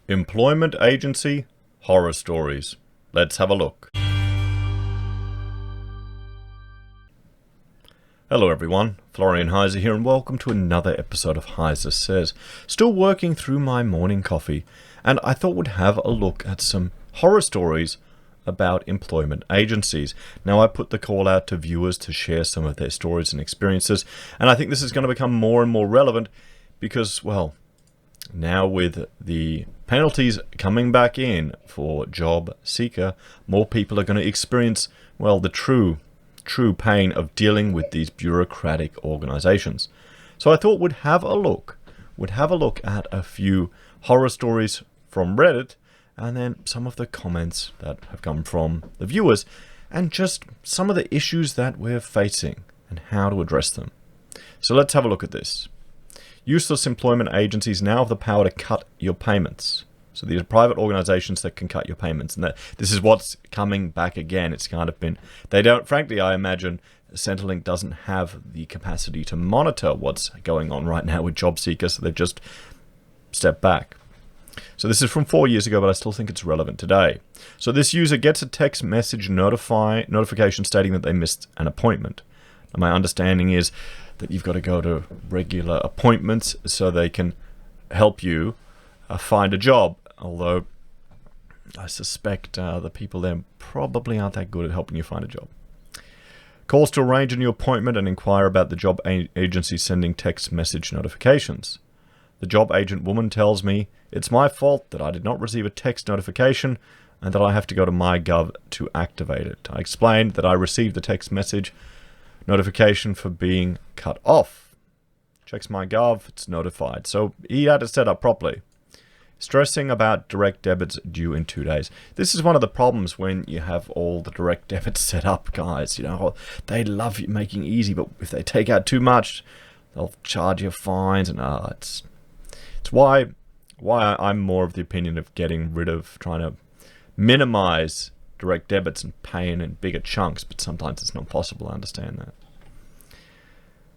Employment agency horror stories. Let's have a look. Hello everyone, Florian.Heise here and welcome to another episode of HeiseSays. Still working through my morning coffee, and I thought we'd have a look at some horror stories about employment agencies. Now, I put the call out to viewers to share some of their stories and experiences, and I think this is going to become more and more relevant because, well, now with the penalties coming back in for job seeker, more people are going to experience, well, the true pain of dealing with these bureaucratic organizations. So I thought we'd have a look at a few horror stories from Reddit, and then some of the comments that have come from the viewers, and just some of the issues that we're facing and how to address them. So let's have a look at this. Useless employment agencies now have the power to cut your payments. So these are private organizations that can cut your payments. And this is what's coming back again. It's kind of been, they don't, frankly, I imagine Centrelink doesn't have the capacity to monitor what's going on right now with job seekers. So they've just stepped back. So this is from 4 years ago, but I still think it's relevant today. So this user gets a text message notification stating that they missed an appointment. And my understanding is that you've got to go to regular appointments so they can help you find a job. Although I suspect the people there probably aren't that good at helping you find a job. Calls to arrange a new appointment and inquire about the job agency sending text message notifications. The job agent woman tells me it's my fault that I did not receive a text notification and that I have to go to MyGov to activate it. I explained that I received the text message notification for being cut off. Checks MyGov, it's notified. So he had it set up properly. Stressing about direct debits due in 2 days. This is one of the problems when you have all the direct debits set up, guys. You know, they love you making it easy, but if they take out too much, they'll charge you fines, and it's why I'm more of the opinion of getting rid of, trying to minimize direct debits and paying in bigger chunks, but sometimes it's not possible. I understand that.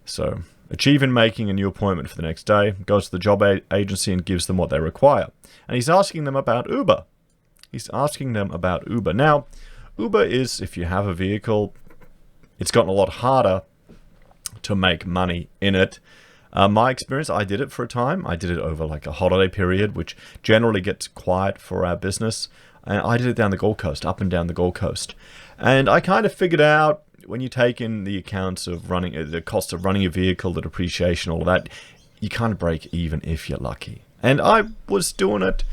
So, achieving making a new appointment for the next day, goes to the job agency and gives them what they require. And he's asking them about Uber. Now, Uber is, if you have a vehicle, it's gotten a lot harder to make money in it. My experience, I did it for a time. I did it over like a holiday period, which generally gets quiet for our business. And I did it down the Gold Coast, up and down the Gold Coast. And I kind of figured out, when you take in the accounts of running, the cost of running a vehicle, the depreciation, all of that, you kind of break even if you're lucky. And I was doing it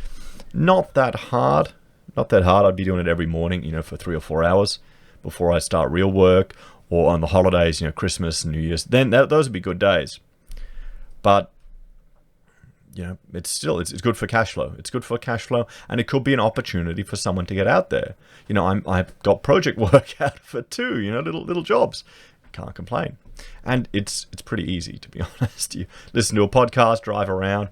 not that hard. I'd be doing it every morning, for 3 or 4 hours before I start real work, or on the holidays, Christmas, New Year's. Then those would be good days. But it's good for cash flow. It's good for cash flow, and it could be an opportunity for someone to get out there. I've got project work out of it too. Little jobs. Can't complain, and it's pretty easy, to be honest. You listen to a podcast, drive around.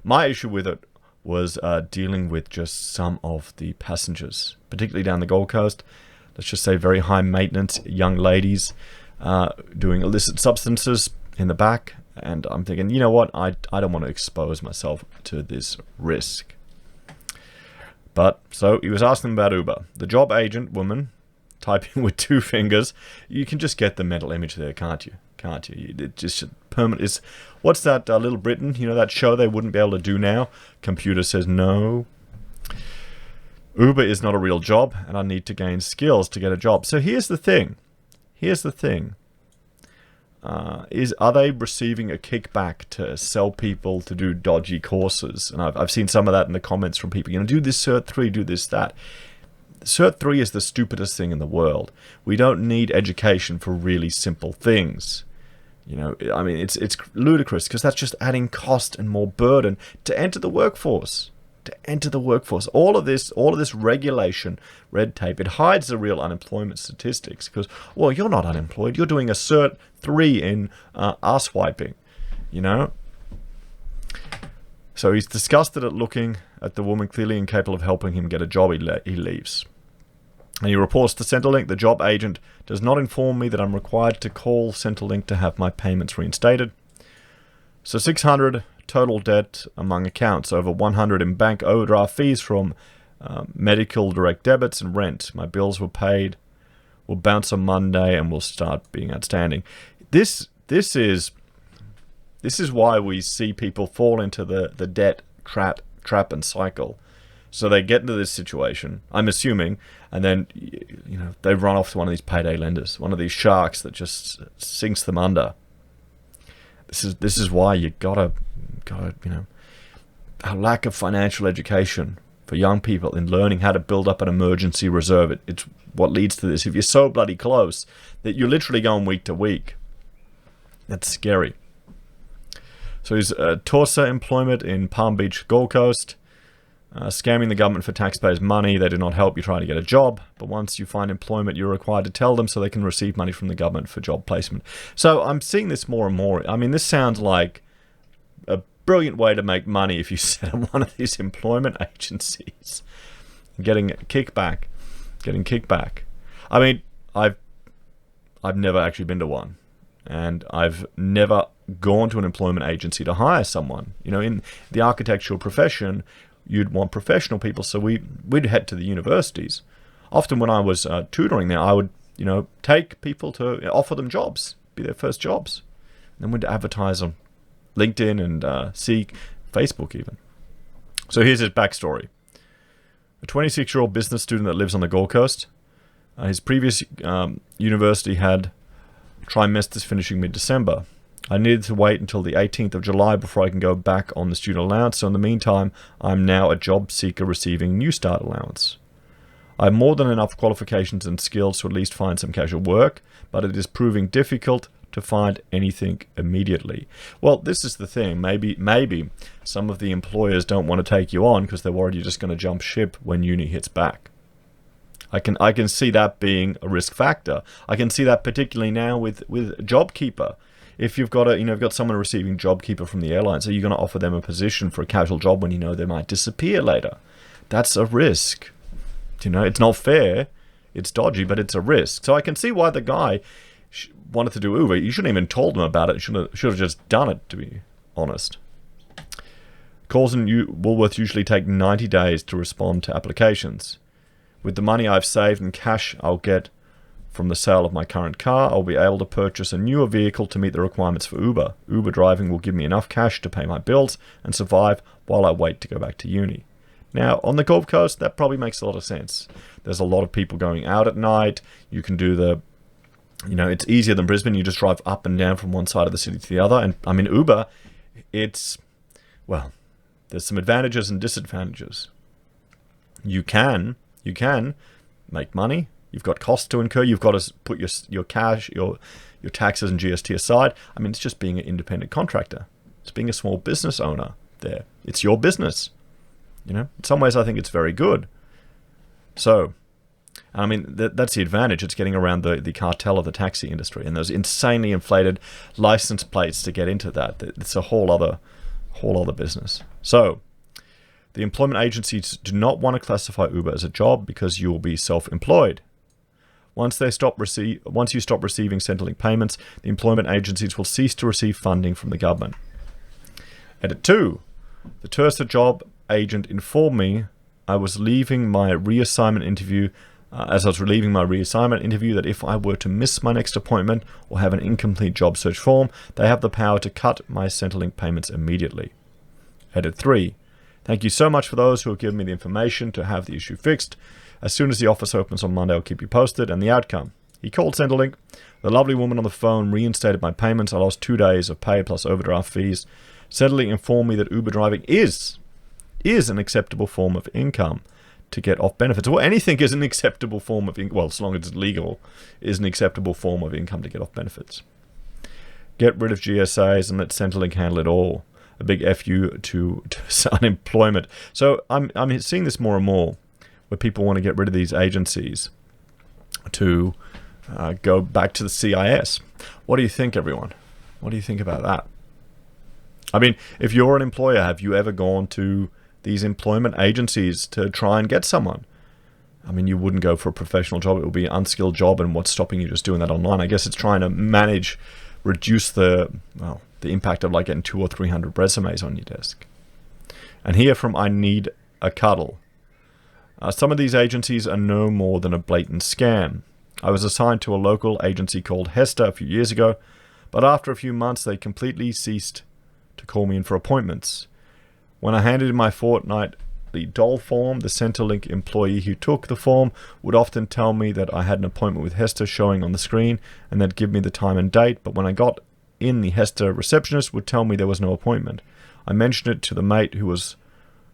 My issue with it was dealing with just some of the passengers, particularly down the Gold Coast. Let's just say very high maintenance young ladies doing illicit substances in the back. And I'm thinking, you know what? I don't want to expose myself to this risk. But, so he was asking about Uber. The job agent woman, typing with 2 fingers, you can just get the mental image there, can't you? It just permanent is, what's that, Little Britain? That show they wouldn't be able to do now? Computer says no. Uber is not a real job, and I need to gain skills to get a job. So here's the thing. Are they receiving a kickback to sell people to do dodgy courses? And I've seen some of that in the comments from people. Do this Cert 3, do this, that. Cert 3 is the stupidest thing in the world. We don't need education for really simple things. It's ludicrous because that's just adding cost and more burden to enter the workforce. All of this regulation, red tape, it hides the real unemployment statistics because, well, you're not unemployed. You're doing a Cert 3 in ass wiping, So he's disgusted at looking at the woman clearly incapable of helping him get a job. He leaves. And he reports to Centrelink. The job agent does not inform me that I'm required to call Centrelink to have my payments reinstated. So $600 total debt among accounts, over 100 in bank overdraft fees from medical direct debits and rent. My bills were paid, will bounce on Monday, and will start being outstanding. This is why we see people fall into the debt trap and cycle. So they get into this situation, I'm assuming, and then they run off to one of these payday lenders, one of these sharks that just sinks them under. This is why you gotta a lack of financial education for young people in learning how to build up an emergency reserve. It's what leads to this. If you're so bloody close that you're literally going week to week, that's scary. So he's Torsa employment in Palm Beach, Gold Coast. Scamming the government for taxpayers' money. They do not help you try to get a job, but once you find employment, you're required to tell them so they can receive money from the government for job placement. So I'm seeing this more and more. I mean, this sounds like a brilliant way to make money if you set up one of these employment agencies. Getting kickback. I mean, I've never actually been to one, and I've never gone to an employment agency to hire someone. In the architectural profession, you'd want professional people, so we'd head to the universities. Often when I was tutoring there, I would, take people to offer them jobs, be their first jobs. And then we'd advertise on LinkedIn and Seek, Facebook even. So here's his backstory. A 26-year-old business student that lives on the Gold Coast. His previous university had trimesters finishing mid-December. I needed to wait until the 18th of July before I can go back on the student allowance, so in the meantime, I'm now a job seeker receiving New Start allowance. I have more than enough qualifications and skills to at least find some casual work, but it is proving difficult to find anything immediately. Well, this is the thing. Maybe some of the employers don't want to take you on because they're worried you're just going to jump ship when uni hits back. I can see that being a risk factor. I can see that particularly now with JobKeeper. If you've got you've got someone receiving JobKeeper from the airline, so you're going to offer them a position for a casual job when they might disappear later. That's a risk. It's not fair, it's dodgy, but it's a risk. So I can see why the guy wanted to do Uber. You shouldn't even told him about it. You should have just done it, to be honest. Calls in Woolworths usually take 90 days to respond to applications. With the money I've saved and cash I'll get from the sale of my current car, I'll be able to purchase a newer vehicle to meet the requirements for Uber. Uber driving will give me enough cash to pay my bills and survive while I wait to go back to uni. Now, on the Gold Coast, that probably makes a lot of sense. There's a lot of people going out at night. You can do it's easier than Brisbane. You just drive up and down from one side of the city to the other. And I mean, Uber, there's some advantages and disadvantages. You can make money. You've got costs to incur. You've got to put your cash, your taxes and GST aside. I mean, it's just being an independent contractor. It's being a small business owner there. It's your business. In some ways, I think it's very good. So, I mean, that's the advantage. It's getting around the cartel of the taxi industry and those insanely inflated license plates to get into that. It's a whole other business. So, the employment agencies do not want to classify Uber as a job because you will be self-employed. Once you stop receiving Centrelink payments, the employment agencies will cease to receive funding from the government. Edit 2. The Tersa job agent informed me I was leaving my reassignment interview that if I were to miss my next appointment or have an incomplete job search form, they have the power to cut my Centrelink payments immediately. Edit 3. Thank you so much for those who have given me the information to have the issue fixed. As soon as the office opens on Monday, I'll keep you posted. And the outcome. He called Centrelink. The lovely woman on the phone reinstated my payments. I lost 2 days of pay plus overdraft fees. Centrelink informed me that Uber driving is an acceptable form of income to get off benefits. Well, anything is an acceptable form of income. Well, as long as it's legal, is an acceptable form of income to get off benefits. Get rid of GSAs and let Centrelink handle it all. A big FU to unemployment. So I'm seeing this more and more, where people want to get rid of these agencies to go back to the CIS. What do you think, everyone? What do you think about that? I mean, if you're an employer, have you ever gone to these employment agencies to try and get someone? I mean, you wouldn't go for a professional job. It would be an unskilled job, and what's stopping you just doing that online? I guess it's trying to manage reduce the impact of like getting 200 or 300 resumes on your desk. And here from I Need a Cuddle. Some of these agencies are no more than a blatant scam. I was assigned to a local agency called Heise a few years ago, but after a few months they completely ceased to call me in for appointments. When I handed in my fortnightly dole form, the Centrelink employee who took the form would often tell me that I had an appointment with Heise showing on the screen and they'd give me the time and date, but when I got in, the Heise receptionist would tell me there was no appointment. I mentioned it to the mate who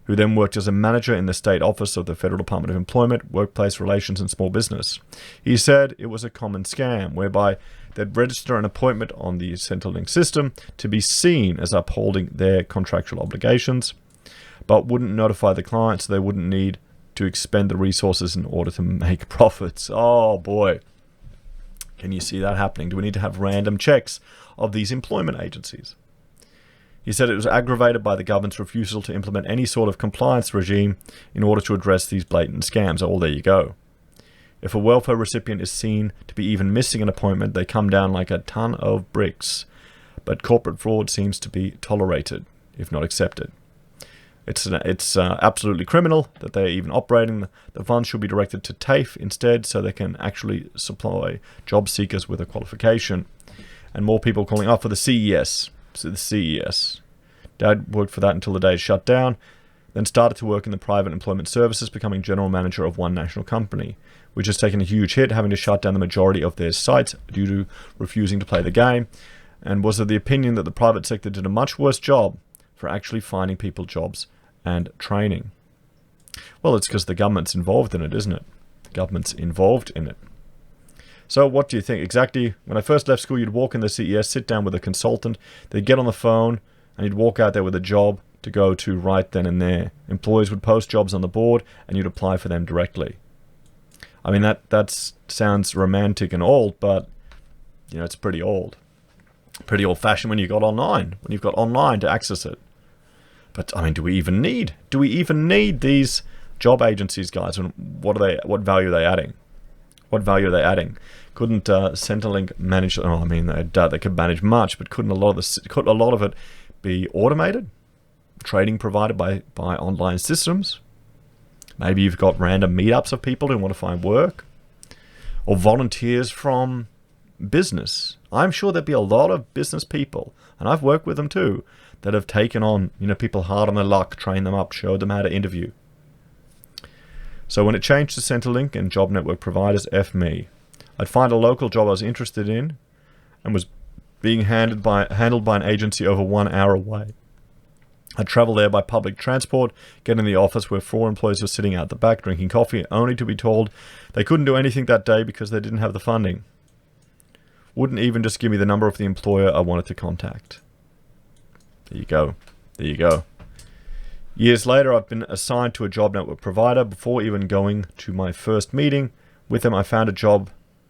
then worked as a manager in the state office of the Federal Department of Employment, Workplace Relations and Small Business. He said it was a common scam whereby they'd register an appointment on the Centrelink system to be seen as upholding their contractual obligations, but wouldn't notify the client so they wouldn't need to expend the resources in order to make profits. Oh boy. Can you see that happening? Do we need to have random checks of these employment agencies? He said it was aggravated by the government's refusal to implement any sort of compliance regime in order to address these blatant scams. Oh, there you go. If a welfare recipient is seen to be even missing an appointment, they come down like a ton of bricks. But corporate fraud seems to be tolerated, if not accepted. It's absolutely criminal that they're even operating. The funds should be directed to TAFE instead so they can actually supply job seekers with a qualification. And more people calling up for the CES. So the CES. Dad worked for that until the day it shut down, then started to work in the private employment services, becoming general manager of one national company, which has taken a huge hit, having to shut down the majority of their sites due to refusing to play the game, and was of the opinion that the private sector did a much worse job for actually finding people jobs and training. Well, it's because the government's involved in it, isn't it? The government's involved in it. So what do you think? Exactly, when I first left school, you'd walk in the CES, sit down with a consultant, they'd get on the phone, and you'd walk out there with a job to go to right then and there. Employers would post jobs on the board, and you'd apply for them directly. I mean, that sounds romantic and old, but, you know, it's pretty old. Pretty old-fashioned when you've got online to access it. But, I mean, do we even need these job agencies, guys? And what value are they adding? What value are they adding? Couldn't Centrelink manage? Oh, I mean, they could manage much, but couldn't a lot of it be automated? Trading provided by online systems. Maybe you've got random meetups of people who want to find work, or volunteers from business. I'm sure there'd be a lot of business people, and I've worked with them too, that have taken on people hard on their luck, trained them up, showed them how to interview. So when it changed to Centrelink and job network providers, F me. I'd find a local job I was interested in and was being handled by an agency over 1 hour away. I'd travel there by public transport, get in the office where 4 employees were sitting out the back drinking coffee, only to be told they couldn't do anything that day because they didn't have the funding. Wouldn't even just give me the number of the employer I wanted to contact. There you go. There you go. Years later, I've been assigned to a job network provider. Before even going to my first meeting with them, I found a job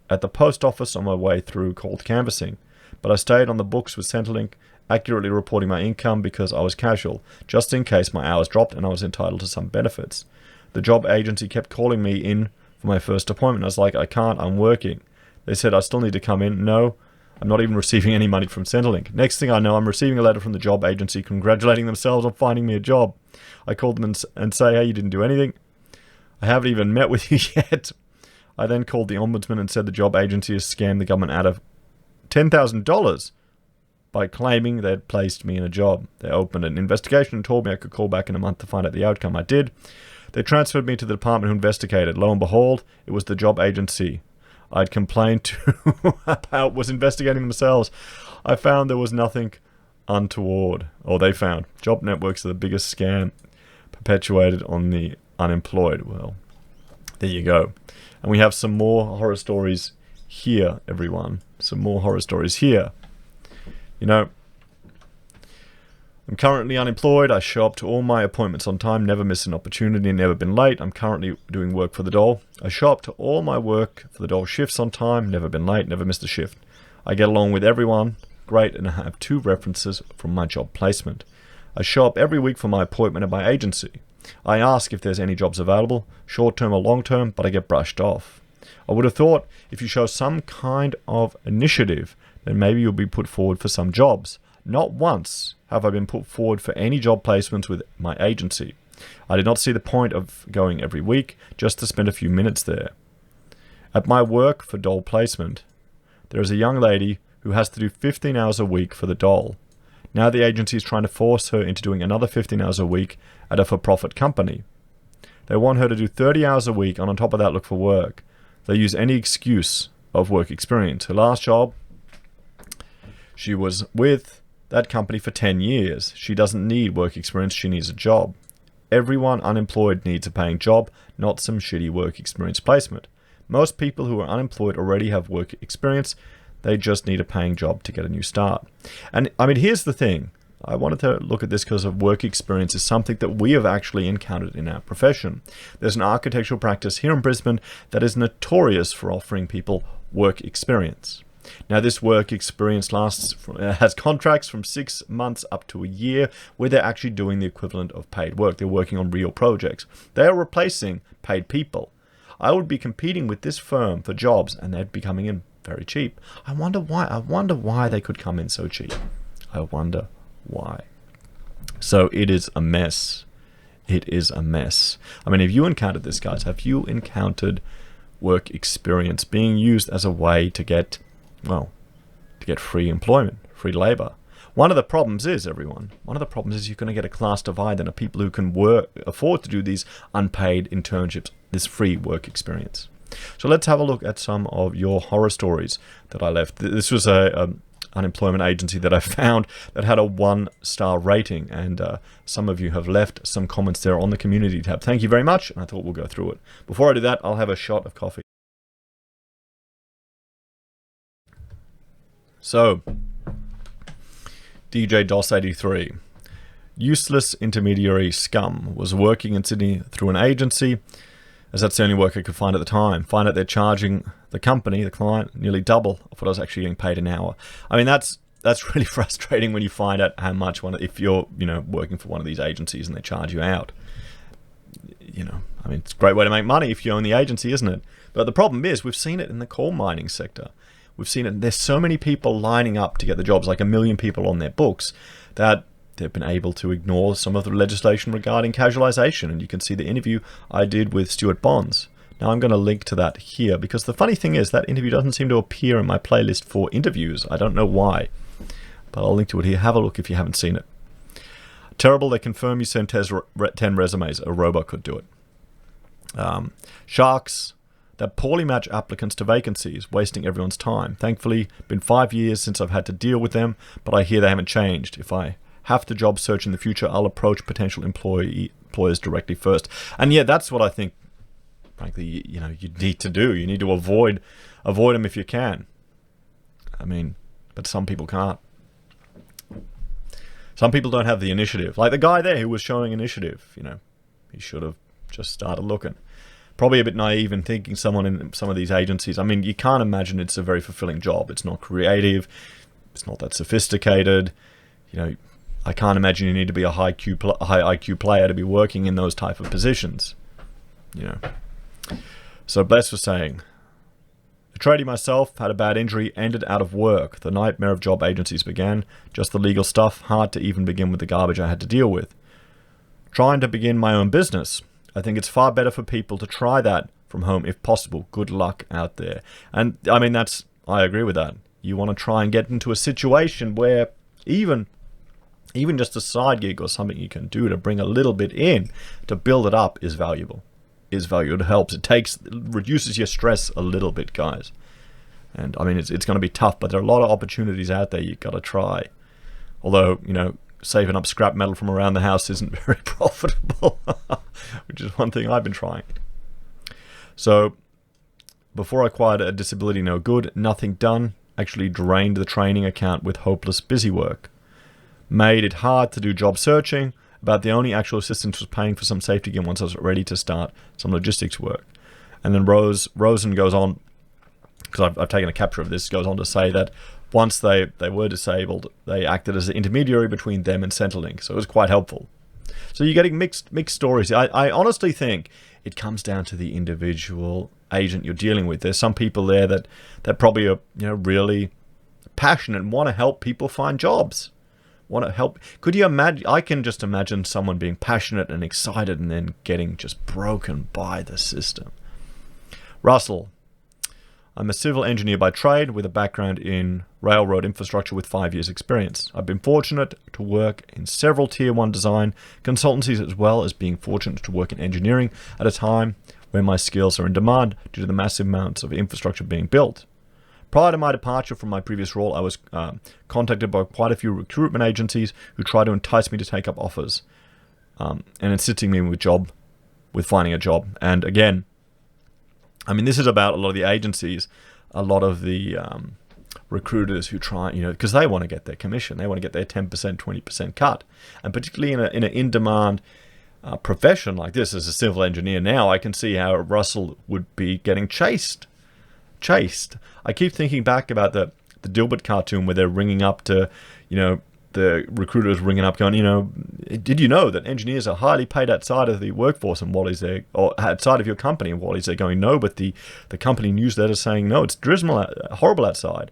at the post office on my way through called canvassing. But I stayed on the books with Centrelink, accurately reporting my income because I was casual, just in case my hours dropped and I was entitled to some benefits. The job agency kept calling me in for my first appointment. I was like, I can't, I'm working. They said, I still need to come in. No, I'm not even receiving any money from Centrelink. Next thing I know, I'm receiving a letter from the job agency congratulating themselves on finding me a job. I called them and say, hey, you didn't do anything. I haven't even met with you yet. I then called the ombudsman and said the job agency has scammed the government out of $10,000 by claiming they had placed me in a job. They opened an investigation and told me I could call back in a month to find out the outcome. I did. They transferred me to the department who investigated. Lo and behold, it was the job agency I'd complained to about was investigating themselves. I found there was nothing untoward. Or they found. Job networks are the biggest scam perpetuated on the unemployed. Well, there you go. And we have some more horror stories here, everyone. Some more horror stories here. I'm currently unemployed. I show up to all my appointments on time, never miss an opportunity, never been late. I'm currently doing work for the dole. I show up to all my work for the dole shifts on time, never been late, never missed a shift. I get along with everyone, great, and I have 2 references from my job placement. I show up every week for my appointment at my agency. I ask if there's any jobs available, short-term or long-term, but I get brushed off. I would have thought if you show some kind of initiative, then maybe you'll be put forward for some jobs. Not once have I been put forward for any job placements with my agency. I did not see the point of going every week just to spend a few minutes there. At my work for doll placement, there is a young lady who has to do 15 hours a week for the doll. Now the agency is trying to force her into doing another 15 hours a week at a for-profit company. They want her to do 30 hours a week and on top of that look for work. They use any excuse of work experience. Her last job, she was with that company for 10 years. She doesn't need work experience, she needs a job. Everyone unemployed needs a paying job, not some shitty work experience placement. Most people who are unemployed already have work experience. They just need a paying job to get a new start. And I mean, here's the thing. I wanted to look at this because of work experience is something that we have actually encountered in our profession. There's an architectural practice here in Brisbane that is notorious for offering people work experience. Now, this work experience has contracts from 6 months up to a year where they're actually doing the equivalent of paid work. They're working on real projects. They are replacing paid people. I would be competing with this firm for jobs and they'd be coming in very cheap. I wonder why. I wonder why they could come in so cheap. I wonder why. So it is a mess. It is a mess. I mean, have you encountered this, guys? Have you encountered work experience being used as a way to get, well, to get free employment, free labor? One of the problems is, everyone, one of the problems is you're going to get a class divide and people who can afford to do these unpaid internships, this free work experience. So let's have a look at some of your horror stories that I left. This was a unemployment agency that I found that had a 1-star rating, and some of you have left some comments there on the community tab. Thank you very much, and I thought we'll go through it. Before I do that, I'll have a shot of coffee. So, DJ DOS83. Useless intermediary scum was working in Sydney through an agency, as that's the only work I could find at the time. Find out they're charging the company, the client, nearly double of what I was actually getting paid an hour. I mean, that's really frustrating when you find out how much if you're working for one of these agencies and they charge you out. I mean, it's a great way to make money if you own the agency, isn't it? But the problem is, we've seen it in the coal mining sector. We've seen it. There's so many people lining up to get the jobs, like 1 million people on their books, that they've been able to ignore some of the legislation regarding casualisation. And you can see the interview I did with Stuart Bonds. Now I'm going to link to that here, because the funny thing is that interview doesn't seem to appear in my playlist for interviews. I don't know why, but I'll link to it here. Have a look if you haven't seen it. Terrible. They confirm you send 10 resumes. A robot could do it. Sharks that poorly match applicants to vacancies, wasting everyone's time. Thankfully, been 5 years since I've had to deal with them, but I hear they haven't changed. If I have to job search in the future, I'll approach potential employers directly first. And yeah, that's what I think, frankly, you need to do. You need to avoid them if you can. I mean, but some people can't. Some people don't have the initiative. Like the guy there who was showing initiative, he should have just started looking. Probably a bit naive in thinking someone in some of these agencies. I mean, you can't imagine it's a very fulfilling job. It's not creative. It's not that sophisticated. I can't imagine you need to be a high IQ player to be working in those type of positions. So Bless was saying, a tradie myself, had a bad injury, ended out of work. The nightmare of job agencies began. Just the legal stuff, hard to even begin with the garbage I had to deal with. Trying to begin my own business. I think it's far better for people to try that from home if possible. Good luck out there. And I mean, I agree with that. You want to try and get into a situation where even just a side gig or something you can do to bring a little bit in to build it up is valuable. It helps. It reduces your stress a little bit, guys. And I mean, it's going to be tough, but there are a lot of opportunities out there you've got to try. Although, saving up scrap metal from around the house isn't very profitable, which is one thing I've been trying. So, before I acquired a disability no good, nothing done, actually drained the training account with hopeless busy work. Made it hard to do job searching, about the only actual assistance was paying for some safety gear once I was ready to start some logistics work. And then Rosen goes on, because I've taken a capture of this, goes on to say that once they were disabled, they acted as an intermediary between them and Centrelink, so it was quite helpful. So you're getting mixed stories. I honestly think it comes down to the individual agent you're dealing with. There's some people there that probably are really passionate and want to help people find jobs. Want to help. Could you imagine? I can just imagine someone being passionate and excited and then getting just broken by the system. Russell, I'm a civil engineer by trade with a background in railroad infrastructure with 5 years experience. I've been fortunate to work in several tier 1 design consultancies, as well as being fortunate to work in engineering at a time when my skills are in demand due to the massive amounts of infrastructure being built. Prior to my departure from my previous role, I was contacted by quite a few recruitment agencies who tried to entice me to take up offers and insisting me with finding a job. And again, I mean, this is about a lot of the agencies, a lot of the recruiters who try, because they want to get their commission. They want to get their 10%, 20% cut. And particularly in an in-demand profession like this, as a civil engineer now, I can see how Russell would be getting chased. I keep thinking back about the Dilbert cartoon where they're ringing up to, the recruiters ringing up going, did you know that engineers are highly paid outside of the workforce? And Wally's there, or outside of your company, and Wally's there going, no, but the company newsletter saying, no, it's dismal, horrible outside.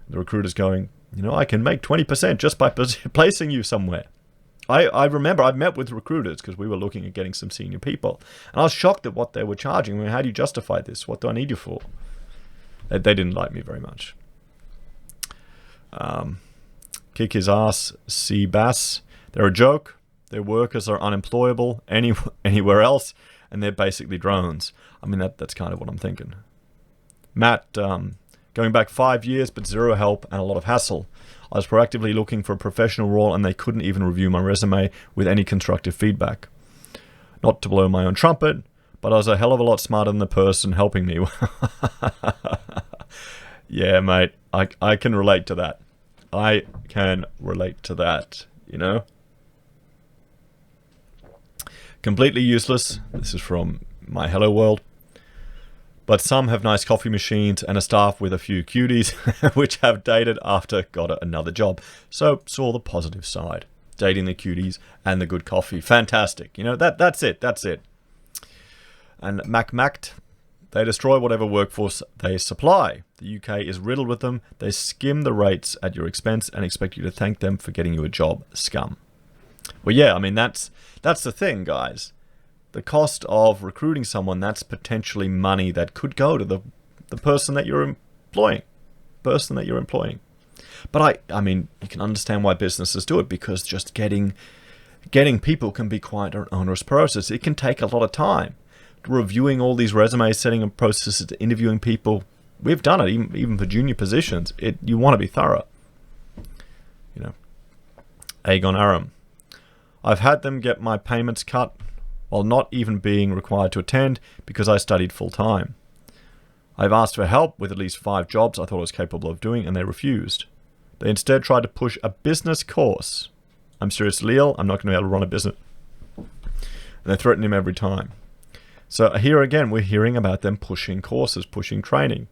The recruiter's going, I can make 20% just by placing you somewhere. I remember I've met with recruiters because we were looking at getting some senior people. And I was shocked at what they were charging. I mean, how do you justify this? What do I need you for? They didn't like me very much. Kick his ass, Seabass. They're a joke. Their workers are unemployable anywhere else, and they're basically drones. I mean, that's kind of what I'm thinking. Matt, going back 5 years, but zero help and a lot of hassle. I was proactively looking for a professional role, and they couldn't even review my resume with any constructive feedback. Not to blow my own trumpet, but I was a hell of a lot smarter than the person helping me. Yeah, mate, I can relate to that. I can relate to that, Completely useless. This is from my Hello World. But some have nice coffee machines and a staff with a few cuties, which have dated after got another job. So saw the positive side. Dating the cuties and the good coffee. Fantastic. That's it. And Mact, they destroy whatever workforce they supply. The UK is riddled with them. They skim the rates at your expense and expect you to thank them for getting you a job. Scum. Well, yeah, I mean, that's the thing, guys. The cost of recruiting someone, that's potentially money that could go to the person that you're employing. But I mean, you can understand why businesses do it, because just getting people can be quite an onerous process. It can take a lot of time. Reviewing all these resumes, setting up processes, interviewing people. We've done it, even for junior positions. You want to be thorough. Aegon Aram. I've had them get my payments cut while not even being required to attend because I studied full-time. I've asked for help with at least 5 jobs I thought I was capable of doing, and they refused. They instead tried to push a business course. I'm serious, Leal, I'm not going to be able to run a business. And they threaten him every time. So here again, we're hearing about them pushing courses, pushing training.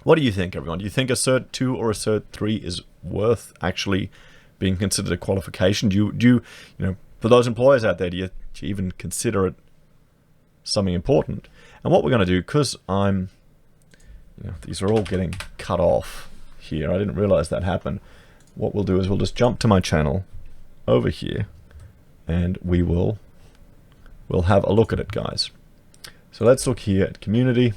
What do you think, everyone? Do you think a Cert 2 or a Cert 3 is worth actually being considered a qualification? Do you for those employers out there, do you even consider it something important? And what we're going to do, because these are all getting cut off here. I didn't realize that happened. What we'll do is we'll just jump to my channel over here, and we'll have a look at it, guys. So let's look here at community.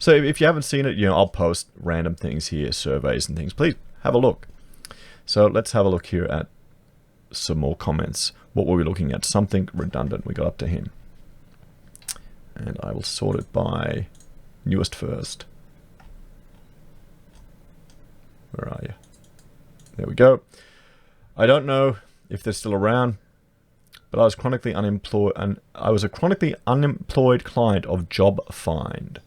So if you haven't seen it, I'll post random things here, surveys and things. Please have a look. So let's have a look here at some more comments. What were we looking at? Something redundant. We got up to him. And I will sort it by newest first. Where are you? There we go. I don't know if they're still around, but I was chronically unemployed, and I was a chronically unemployed client of Job Find.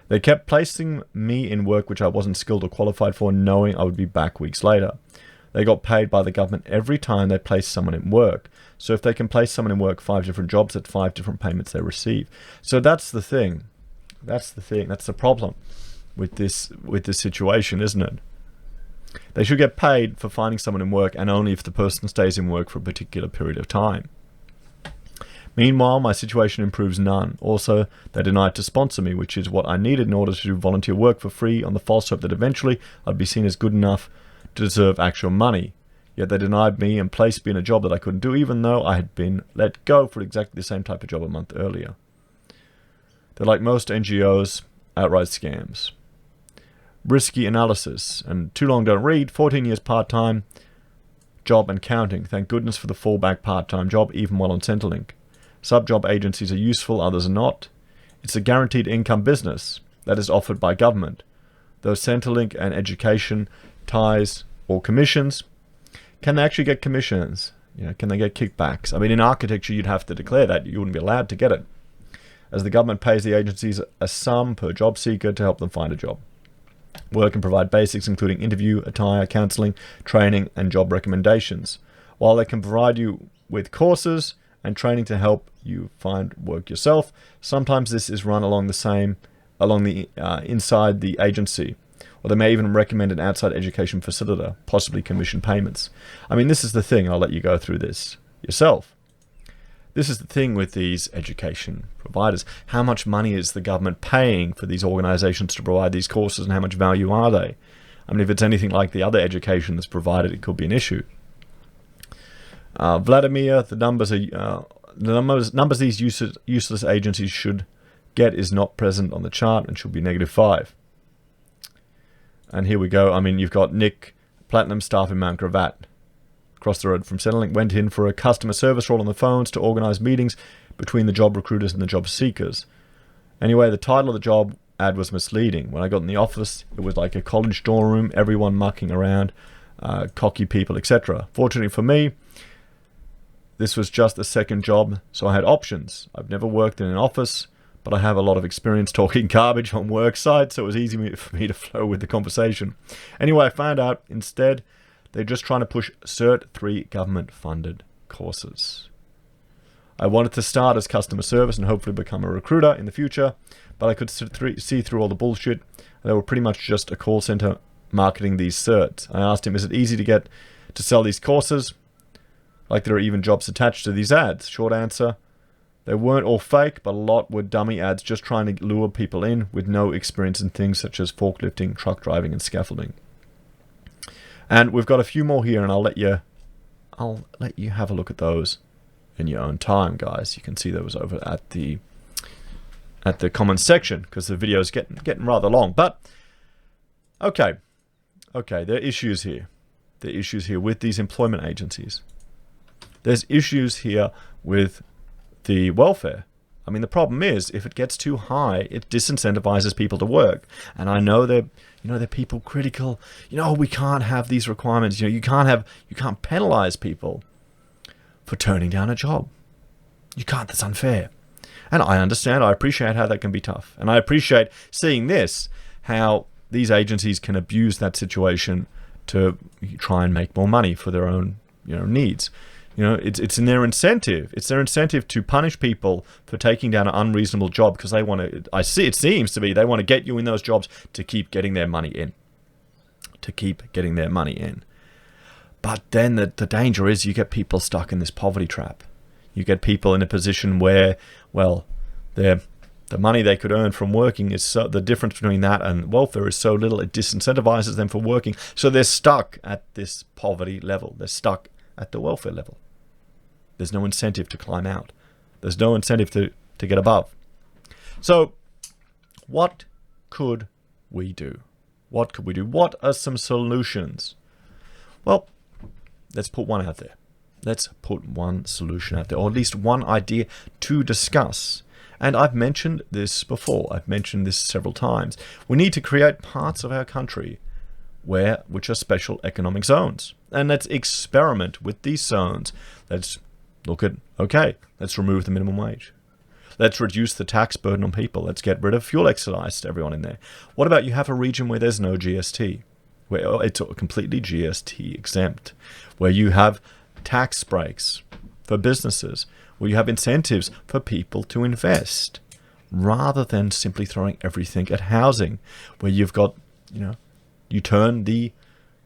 They kept placing me in work which I wasn't skilled or qualified for, knowing I would be back weeks later. They got paid by the government every time they placed someone in work. So if they can place someone in work 5 different jobs, at 5 different payments they receive. So that's the thing. That's the problem with this situation, isn't it? They should get paid for finding someone in work, and only if the person stays in work for a particular period of time. Meanwhile, my situation improves none. Also, they denied to sponsor me, which is what I needed in order to do volunteer work for free on the false hope that eventually I'd be seen as good enough to deserve actual money. Yet they denied me and placed me in a job that I couldn't do, even though I had been let go for exactly the same type of job a month earlier. They're like most NGOs, outright scams. Risky analysis, and too long don't read, 14 years part-time job and counting. Thank goodness for the fallback part-time job, even while on Centrelink. Sub-job agencies are useful, others are not. It's a guaranteed income business that is offered by government. Though Centrelink and education ties or commissions, can they actually get commissions? Can they get kickbacks? I mean, in architecture, you'd have to declare that. You wouldn't be allowed to get it, as the government pays the agencies a sum per job seeker to help them find a job. Work and provide basics, including interview, attire, counselling, training, and job recommendations. While they can provide you with courses and training to help you find work yourself, sometimes this is run inside the agency, or they may even recommend an outside education facilitator, possibly commission payments. I mean, this is the thing. I'll let you go through this yourself. This is the thing with these education providers. How much money is the government paying for these organizations to provide these courses, and how much value are they? I mean, if it's anything like the other education that's provided, it could be an issue. Vladimir, the numbers these useless agencies should get is not present on the chart and should be -5. And here we go. I mean, you've got Nick, Platinum staff in Mount Gravatt, across the road from Centrelink, went in for a customer service role on the phones to organise meetings between the job recruiters and the job seekers. Anyway, the title of the job ad was misleading. When I got in the office, it was like a college dorm room, everyone mucking around, cocky people, etc. Fortunately for me, this was just a second job, so I had options. I've never worked in an office, but I have a lot of experience talking garbage on work sites, so it was easy for me to flow with the conversation. Anyway, I found out instead they're just trying to push Cert 3 government-funded courses. I wanted to start as customer service and hopefully become a recruiter in the future, but I could see through all the bullshit. They were pretty much just a call center marketing these certs. I asked him, is it easy to sell these courses? Like there are even jobs attached to these ads. Short answer, they weren't all fake, but a lot were dummy ads just trying to lure people in with no experience in things such as forklifting, truck driving, and scaffolding. And we've got a few more here, and I'll let you have a look at those in your own time, guys. You can see those over at the comments section because the video is getting rather long. But okay, there are issues here. There are issues here with these employment agencies. There's issues here with the welfare. I mean, the problem is if it gets too high, it disincentivizes people to work. And I know they're people critical. We can't have these requirements. You can't penalize people for turning down a job. You can't. That's unfair. And I understand. I appreciate how that can be tough. And I appreciate seeing this, how these agencies can abuse that situation to try and make more money for their own needs. It's in their incentive. It's their incentive to punish people for taking down an unreasonable job because they want to. It seems to be they want to get you in those jobs to keep getting their money in. But then the danger is you get people stuck in this poverty trap. You get people in a position where, well, the money they could earn from working is so, the difference between that and welfare is so little it disincentivizes them for working. So they're stuck at this poverty level. They're stuck at the welfare level. There's no incentive to climb out. There's no incentive to get above. So what could we do? What could we do? What are some solutions? Well, let's put one out there. Let's put one solution out there, or at least one idea to discuss. And I've mentioned this before. I've mentioned this several times. We need to create parts of our country which are special economic zones. And let's experiment with these zones. Let's look at, okay, let's remove the minimum wage. Let's reduce the tax burden on people. Let's get rid of fuel excise to everyone in there. What about you have a region where there's no GST, where it's completely GST exempt, where you have tax breaks for businesses, where you have incentives for people to invest, rather than simply throwing everything at housing, where you've got, you turn the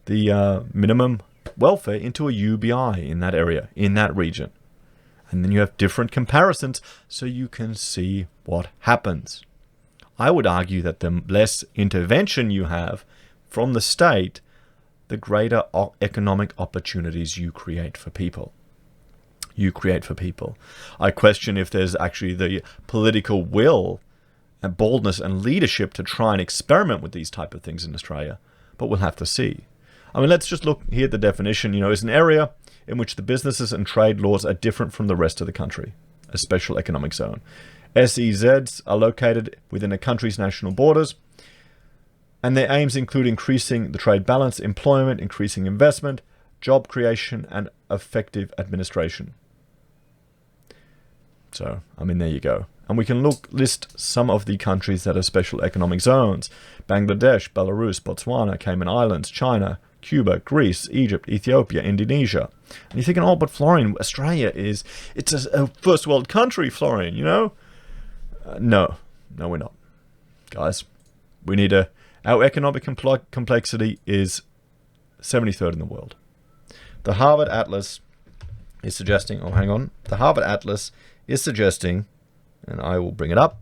minimum welfare into a UBI in that area, in that region. And then you have different comparisons so you can see what happens. I would argue that the less intervention you have from the state, the greater economic opportunities you create for people. I question if there's actually the political will and boldness and leadership to try and experiment with these type of things in Australia, but we'll have to see. I mean, let's just look here at the definition. Is an area in which the businesses and trade laws are different from the rest of the country, a special economic zone. SEZs are located within a country's national borders, and their aims include increasing the trade balance, employment, increasing investment, job creation, and effective administration. So, there you go. And we can list some of the countries that are special economic zones: Bangladesh, Belarus, Botswana, Cayman Islands, China, Cuba, Greece, Egypt, Ethiopia, Indonesia. And you're thinking, but Florian, Australia it's a first world country, Florian, No, we're not. Guys, we need our economic complexity is 73rd in the world. The Harvard Atlas is suggesting, the Harvard Atlas is suggesting, and I will bring it up,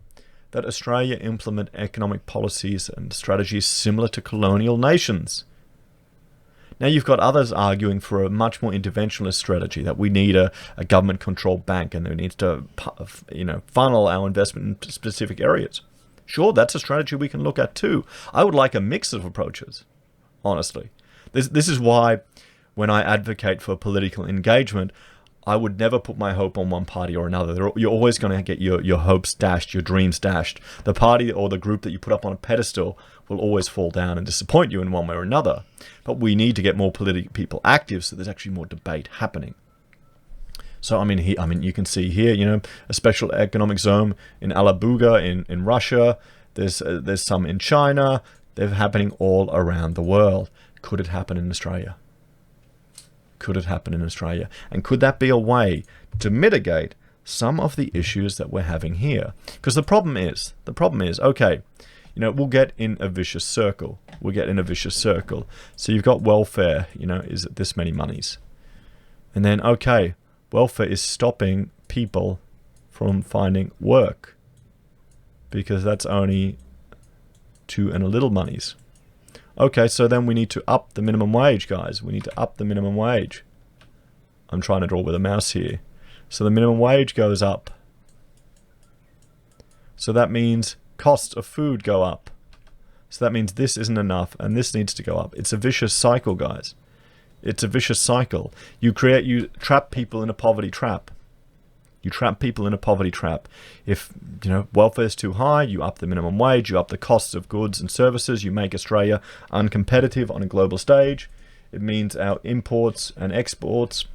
that Australia implement economic policies and strategies similar to colonial nations. Now you've got others arguing for a much more interventionist strategy, that we need a government-controlled bank and we need to funnel our investment into specific areas. Sure, that's a strategy we can look at too. I would like a mix of approaches, honestly. This is why when I advocate for political engagement, I would never put my hope on one party or another. You're always going to get your hopes dashed, your dreams dashed. The party or the group that you put up on a pedestal will always fall down and disappoint you in one way or another. But we need to get more political people active so there's actually more debate happening. So, you can see here, a special economic zone in Alabuga in Russia. There's some in China. They're happening all around the world. Could it happen in Australia? And could that be a way to mitigate some of the issues that we're having here? Because the problem is, okay, we'll get in a vicious circle. So you've got welfare, is it this many monies? And then, okay, welfare is stopping people from finding work because that's only 2 and a little monies. Okay, so then we need to up the minimum wage, guys. We need to up the minimum wage. I'm trying to draw with a mouse here. So the minimum wage goes up. So that means costs of food go up. So that means this isn't enough and this needs to go up. It's a vicious cycle, guys. It's a vicious cycle. You trap people in a poverty trap. If, welfare is too high, you up the minimum wage, you up the costs of goods and services, you make Australia uncompetitive on a global stage. It means our imports and exports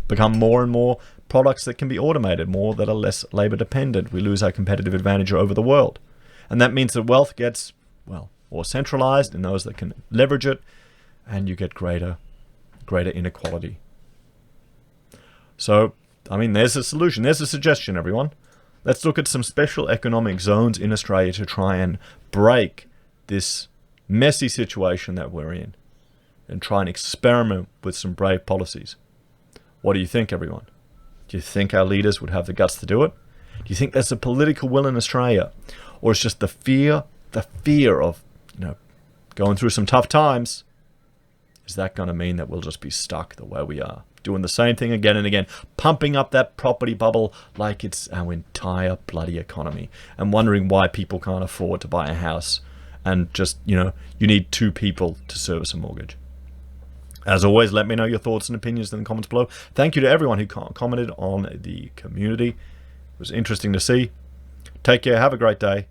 become more and more products that can be automated, more that are less labor dependent. We lose our competitive advantage over the world. And that means that wealth gets, more centralized in those that can leverage it, and you get greater inequality. So, there's a solution. There's a suggestion, everyone. Let's look at some special economic zones in Australia to try and break this messy situation that we're in and try and experiment with some brave policies. What do you think, everyone? Do you think our leaders would have the guts to do it? Do you think there's a political will in Australia? Or it's just the fear of, going through some tough times? Is that going to mean that we'll just be stuck the way we are? Doing the same thing again and again, pumping up that property bubble like it's our entire bloody economy, and wondering why people can't afford to buy a house, and just, you need 2 people to service a mortgage. As always, let me know your thoughts and opinions in the comments below. Thank you to everyone who commented on the community. It was interesting to see. Take care, have a great day,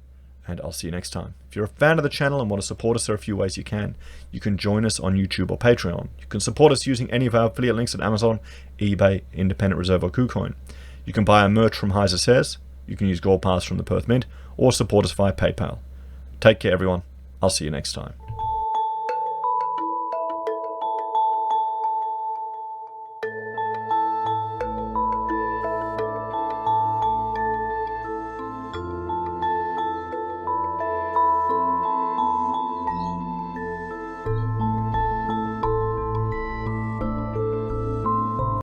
and I'll see you next time. If you're a fan of the channel and want to support us, there are a few ways you can. You can join us on YouTube or Patreon. You can support us using any of our affiliate links at Amazon, eBay, Independent Reserve, or Kucoin. You can buy our merch from HeiseSays. You can use Gold Pass from the Perth Mint, or support us via PayPal. Take care, everyone. I'll see you next time.